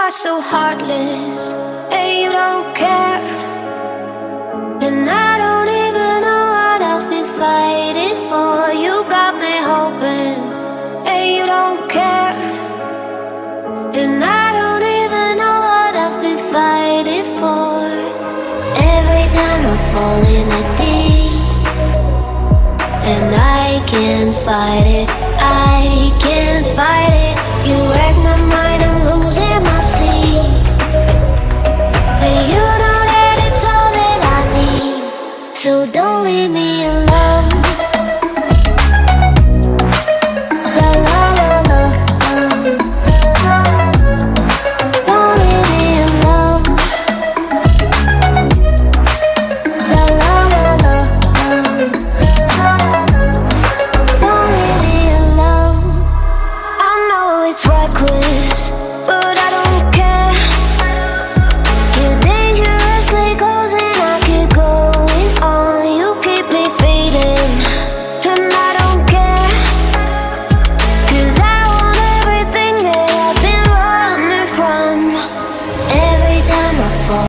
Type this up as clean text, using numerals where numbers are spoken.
are so heartless, and you don't care. And I don't even know what I've been fighting for. You got me hoping, and you don't care. And I don't even know what I've been fighting for. Every time I fall in the deep, and I can't fight it, I can't fight it. You